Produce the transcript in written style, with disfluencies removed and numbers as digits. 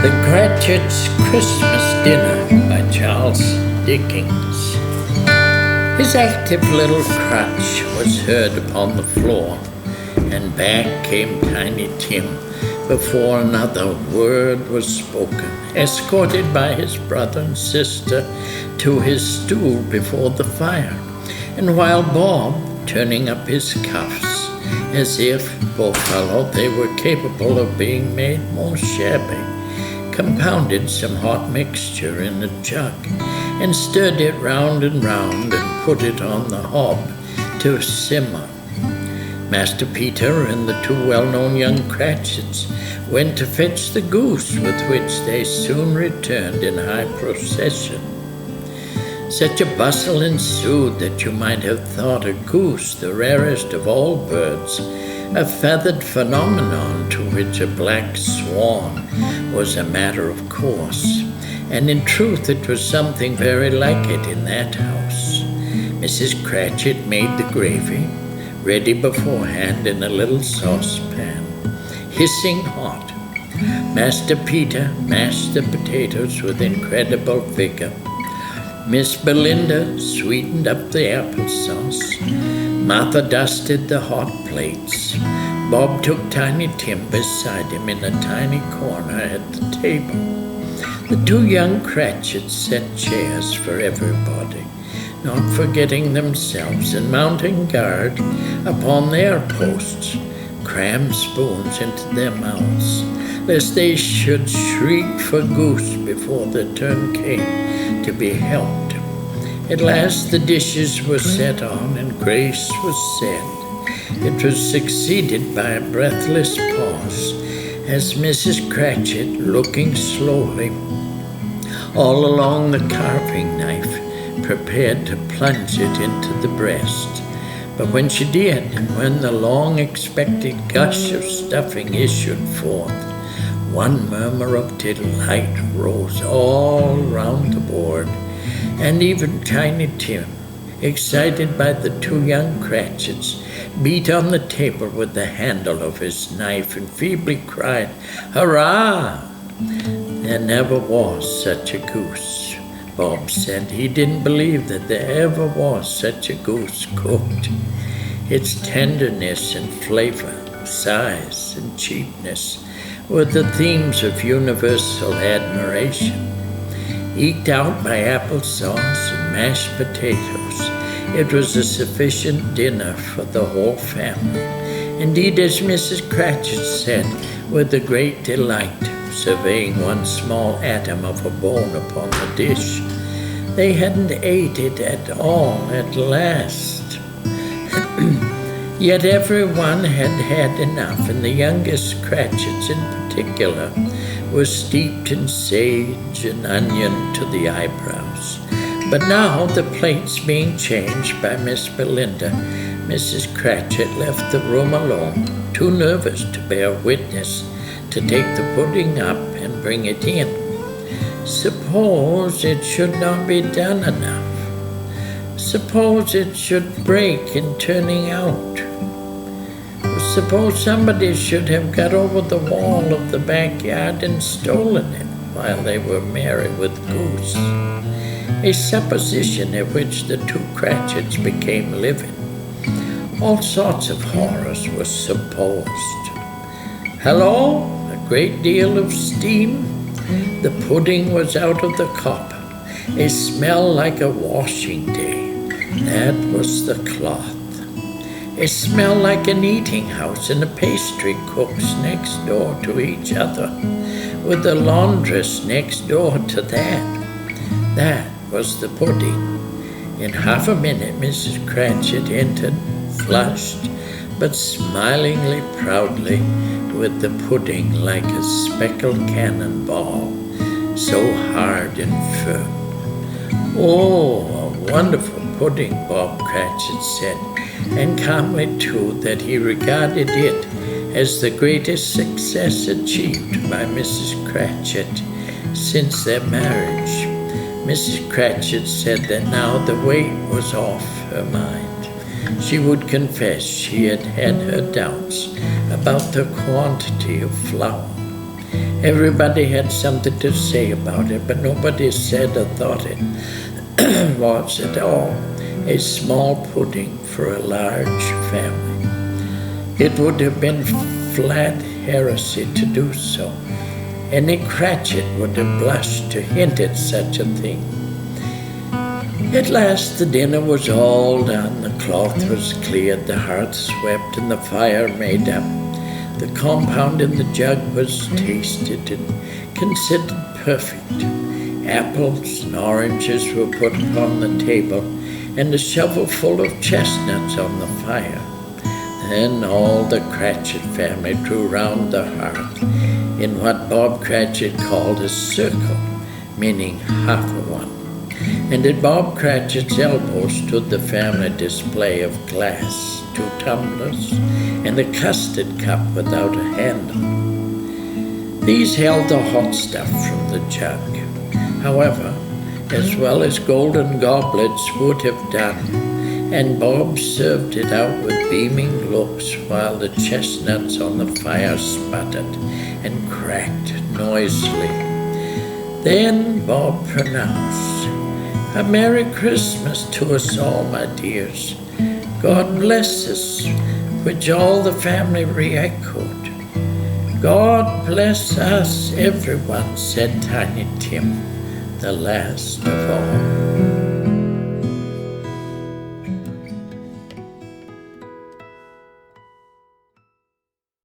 The Cratchit's Christmas Dinner by Charles Dickens. His active little crutch was heard upon the floor, and back came Tiny Tim before another word was spoken, escorted by his brother and sister to his stool before the fire, and while Bob, turning up his cuffs, as if, poor fellow, they were capable of being made more shabby, compounded some hot mixture in a jug, and stirred it round and round, and put it on the hob to simmer. Master Peter and the two well-known young Cratchits went to fetch the goose, with which they soon returned in high procession. Such a bustle ensued that you might have thought a goose the rarest of all birds, a feathered phenomenon to which a black swan was a matter of course, and in truth it was something very like it in that house. Mrs. Cratchit made the gravy, ready beforehand in a little saucepan, hissing hot. Master Peter mashed the potatoes with incredible vigor. Miss Belinda sweetened up the applesauce. Martha dusted the hot plates. Bob took Tiny Tim beside him in a tiny corner at the table. The two young Cratchits set chairs for everybody, not forgetting themselves, and mounting guard upon their posts, crammed spoons into their mouths, lest they should shriek for goose before their turn came to be helped. At last the dishes were set on, and grace was said. It was succeeded by a breathless pause, as Mrs. Cratchit, looking slowly all along the carving knife, prepared to plunge it into the breast. But when she did, and when the long-expected gush of stuffing issued forth, one murmur of delight rose all round the board, and even Tiny Tim, excited by the two young Cratchits, beat on the table with the handle of his knife and feebly cried, "Hurrah!" There never was such a goose, Bob said. He didn't believe that there ever was such a goose cooked. Its tenderness and flavor, size and cheapness were the themes of universal admiration. Eked out by applesauce and mashed potatoes, it was a sufficient dinner for the whole family. Indeed, as Mrs. Cratchit said, with a great delight, surveying one small atom of a bone upon the dish, they hadn't ate it at all at last. Yet everyone had had enough, and the youngest Cratchits in particular were steeped in sage and onion to the eyebrows. But now, the plates being changed by Miss Belinda, Mrs. Cratchit left the room alone, too nervous to bear witness, to take the pudding up and bring it in. Suppose it should not be done enough. Suppose it should break in turning out. Suppose somebody should have got over the wall of the backyard and stolen it while they were merry with goose. A supposition at which the two Cratchits became livid. All sorts of horrors were supposed. Hello! A great deal of steam. The pudding was out of the copper. A smell like a washing day. That was the cloth. A smell like an eating house and a pastry cook's next door to each other, with the laundress next door to that. That was the pudding. In half a minute, Mrs. Cratchit entered, flushed, but smilingly proudly, with the pudding like a speckled cannonball, so hard and firm. "Oh, a wonderful pudding," Bob Cratchit said, and calmly too, that he regarded it as the greatest success achieved by Mrs. Cratchit since their marriage. Mrs. Cratchit said that now the weight was off her mind. She would confess she had had her doubts about the quantity of flour, Everybody had something to say about it, but nobody said or thought it was at all a small pudding for a large family. It would have been flat heresy to do so. Any Cratchit would have blushed to hint at such a thing. At last the dinner was all done, the cloth was cleared, the hearth swept, and the fire made up. The compound in the jug was tasted and considered perfect. Apples and oranges were put upon the table, and a shovel full of chestnuts on the fire. Then all the Cratchit family drew round the hearth in what Bob Cratchit called a circle, meaning half a one. And at Bob Cratchit's elbow stood the family display of glass, 2 tumblers, and a custard cup without a handle. These held the hot stuff from the jug. However, as well as golden goblets would have done, and Bob served it out with beaming looks while the chestnuts on the fire sputtered and cracked noisily. Then Bob pronounced, "A Merry Christmas to us all, my dears. God bless us," which all the family re-echoed. "God bless us, everyone," said Tiny Tim, the last of all.